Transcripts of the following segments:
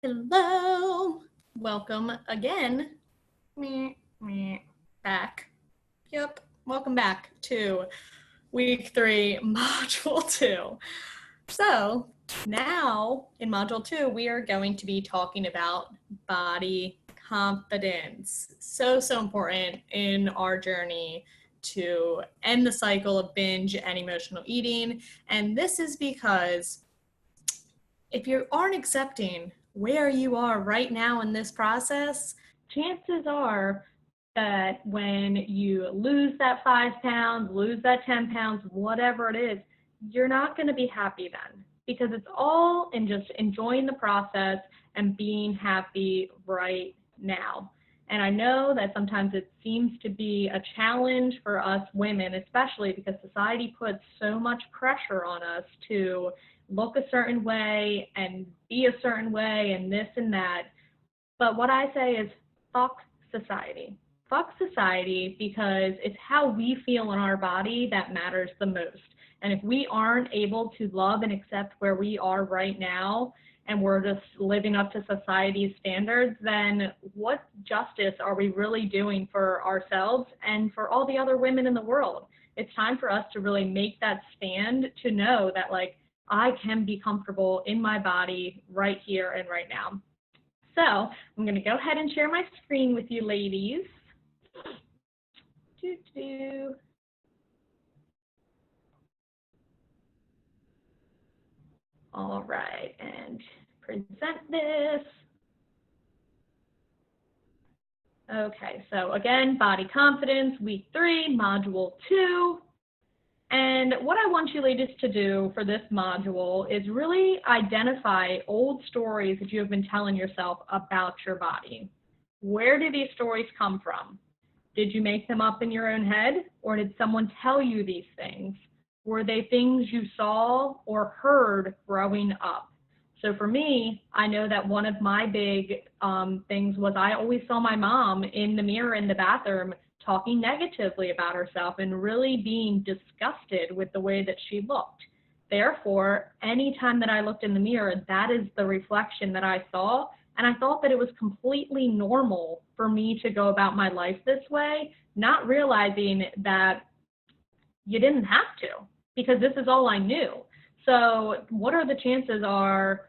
Hello, welcome again. Back. Yep, welcome back to week 3, module 2. So now in module 2, we are going to be talking about body confidence. So important in our journey to end the cycle of binge and emotional eating. And this is because if you aren't accepting where you are right now in this process, chances are that when you lose that 5 pounds, lose that 10 pounds, whatever it is, you're not going to be happy then, because it's all in just enjoying the process and being happy right now. And I know that sometimes it seems to be a challenge for us women, especially because society puts so much pressure on us to look a certain way and be a certain way and this and that. But what I say is fuck society. Fuck society, because it's how we feel in our body that matters the most. And if we aren't able to love and accept where we are right now, and we're just living up to society's standards, then what justice are we really doing for ourselves and for all the other women in the world? It's time for us to really make that stand, to know that, like, I can be comfortable in my body right here and right now. So I'm going to go ahead and share my screen with you ladies. All right, and present this. Okay, so again, body confidence, week 3, module 2. And what I want you ladies to do for this module is really identify old stories that you have been telling yourself about your body. Where do these stories come from? Did you make them up in your own head, or did someone tell you these things? Were they things you saw or heard growing up? So for me, I know that one of my big things was I always saw my mom in the mirror in the bathroom talking negatively about herself and really being disgusted with the way that she looked. Therefore, anytime that I looked in the mirror, that is the reflection that I saw. And I thought that it was completely normal for me to go about my life this way, not realizing that you didn't have to, because this is all I knew. So what are the chances are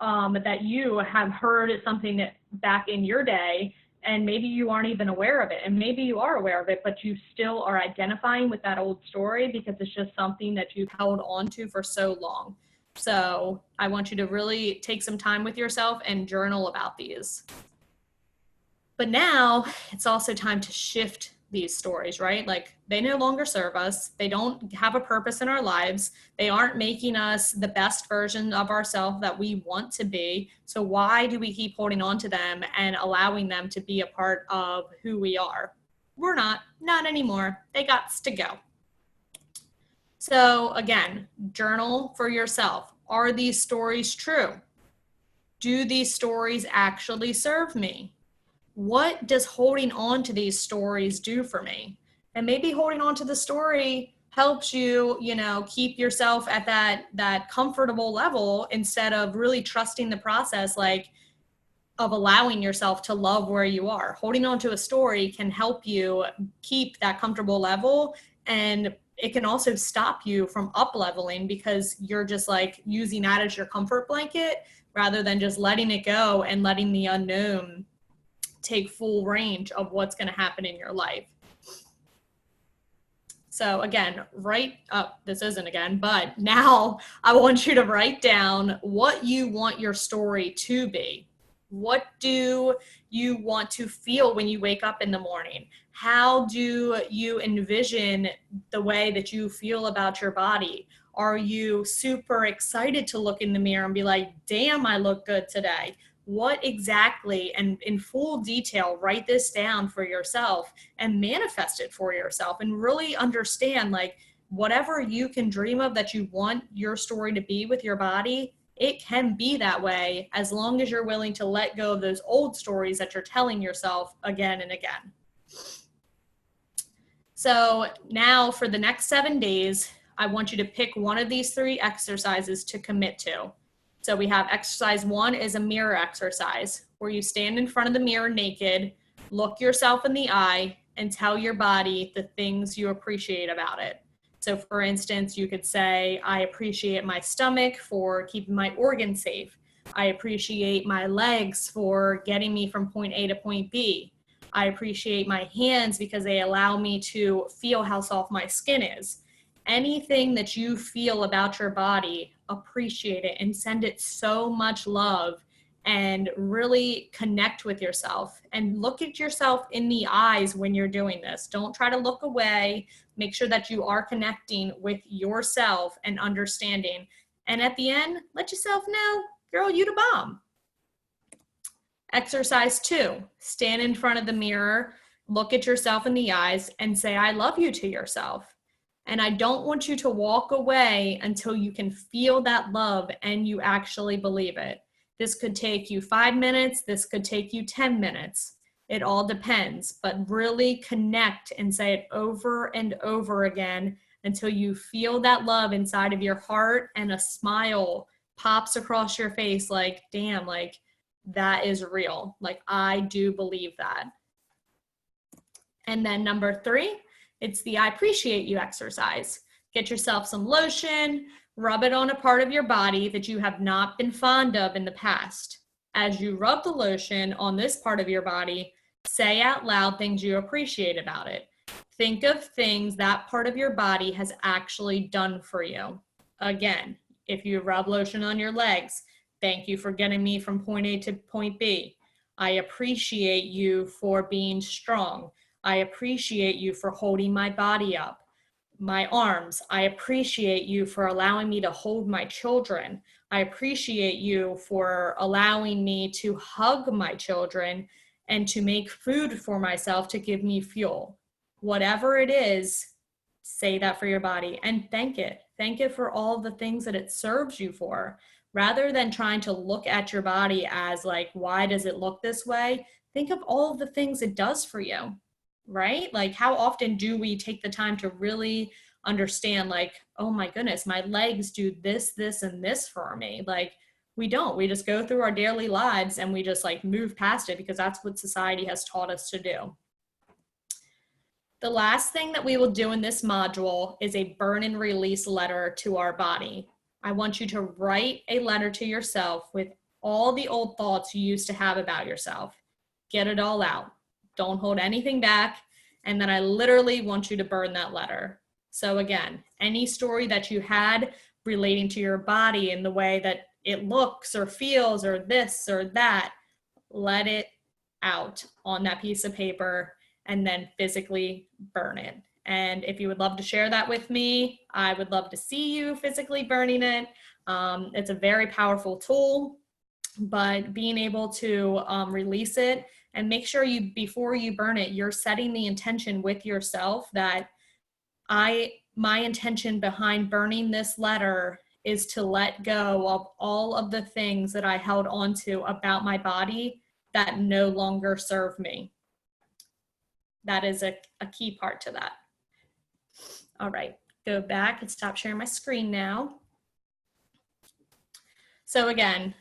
that you have heard something that back in your day, and maybe you aren't even aware of it, and maybe you are aware of it, but you still are identifying with that old story because it's just something that you've held on to for so long. So I want you to really take some time with yourself and journal about these. But now it's also time to shift these stories, right? Like, they no longer serve us. They don't have a purpose in our lives. They aren't making us the best version of ourselves that we want to be. So why do we keep holding on to them and allowing them to be a part of who we are? We're not anymore. They got to go. So again, journal for yourself. Are these stories true? Do these stories actually serve me? What does holding on to these stories do for me? And maybe holding on to the story helps you, keep yourself at that comfortable level instead of really trusting the process, like, of allowing yourself to love where you are. Holding on to a story can help you keep that comfortable level, and it can also stop you from up leveling because you're just like using that as your comfort blanket rather than just letting it go and letting the unknown take full range of what's going to happen in your life. So again, this isn't again, but now I want you to write down what you want your story to be. What do you want to feel when you wake up in the morning? How do you envision the way that you feel about your body? Are you super excited to look in the mirror and be like, damn, I look good today? What exactly, and in full detail, write this down for yourself and manifest it for yourself, and really understand, like, whatever you can dream of that you want your story to be with your body, it can be that way as long as you're willing to let go of those old stories that you're telling yourself again and again. So now for the next 7 days, I want you to pick one of these 3 exercises to commit to. So we have exercise 1 is a mirror exercise where you stand in front of the mirror naked, look yourself in the eye, and tell your body the things you appreciate about it. So for instance, you could say, I appreciate my stomach for keeping my organs safe. I appreciate my legs for getting me from point A to point B. I appreciate my hands because they allow me to feel how soft my skin is. Anything that you feel about your body, appreciate it and send it so much love, and really connect with yourself and look at yourself in the eyes when you're doing this. Don't try to look away. Make sure that you are connecting with yourself and understanding. And at the end, let yourself know, girl, you the bomb. Exercise 2, stand in front of the mirror, look at yourself in the eyes and say, I love you to yourself. And I don't want you to walk away until you can feel that love and you actually believe it. This could take you 5 minutes. This could take you 10 minutes. It all depends, but really connect and say it over and over again until you feel that love inside of your heart and a smile pops across your face like, damn, like that is real. Like I do believe that. And then number 3, it's the I appreciate you exercise. Get yourself some lotion, rub it on a part of your body that you have not been fond of in the past. As you rub the lotion on this part of your body, say out loud things you appreciate about it. Think of things that part of your body has actually done for you. Again, if you rub lotion on your legs, thank you for getting me from point A to point B. I appreciate you for being strong. I appreciate you for holding my body up. My arms, I appreciate you for allowing me to hold my children. I appreciate you for allowing me to hug my children and to make food for myself to give me fuel. Whatever it is, say that for your body and thank it. Thank it for all the things that it serves you for. Rather than trying to look at your body as like, why does it look this way? Think of all of the things it does for you. Right? Like how often do we take the time to really understand like, oh my goodness, my legs do this, this, and this for me. Like we don't, we just go through our daily lives and we just like move past it because that's what society has taught us to do. The last thing that we will do in this module is a burn and release letter to our body. I want you to write a letter to yourself with all the old thoughts you used to have about yourself. Get it all out. Don't hold anything back. And then I literally want you to burn that letter. So again, any story that you had relating to your body and the way that it looks or feels or this or that, let it out on that piece of paper and then physically burn it. And if you would love to share that with me, I would love to see you physically burning it. It's a very powerful tool, but being able to release it and make sure you, before you burn it, you're setting the intention with yourself that my intention behind burning this letter is to let go of all of the things that I held on to about my body that no longer serve me. That is a key part to that. All right, go back and stop sharing my screen now. So again,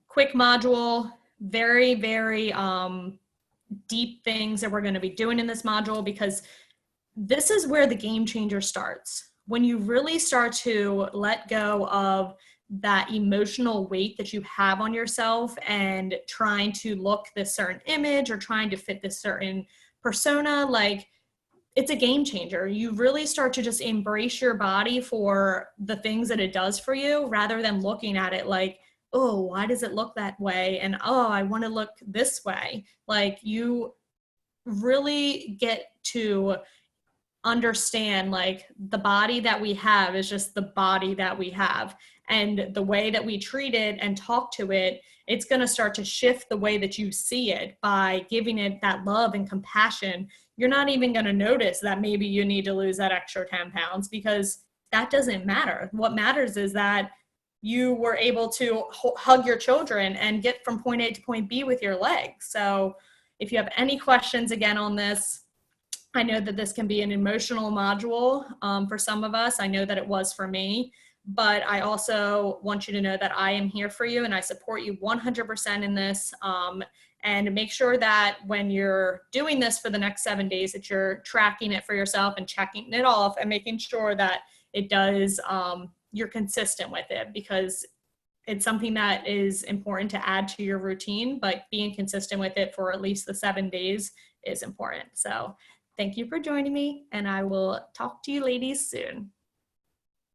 quick module, very, very deep things that we're going to be doing in this module, because this is where the game changer starts. When you really start to let go of that emotional weight that you have on yourself and trying to look this certain image or trying to fit this certain persona, like it's a game changer. You really start to just embrace your body for the things that it does for you, rather than looking at it like, oh, why does it look that way? And oh, I want to look this way. Like you really get to understand like the body that we have is just the body that we have. And the way that we treat it and talk to it, it's going to start to shift the way that you see it by giving it that love and compassion. You're not even going to notice that maybe you need to lose that extra 10 pounds because that doesn't matter. What matters is that you were able to hug your children and get from point A to point B with your legs. So if you have any questions again on this, I know that this can be an emotional module for some of us. I know that it was for me. but I also want you to know that I am here for you and I support you 100% in this. And make sure that when you're doing this for the next 7 days, that you're tracking it for yourself and checking it off and making sure that it does, you're consistent with it, because it's something that is important to add to your routine, but being consistent with it for at least the 7 days is important. So thank you for joining me, and I will talk to you ladies soon.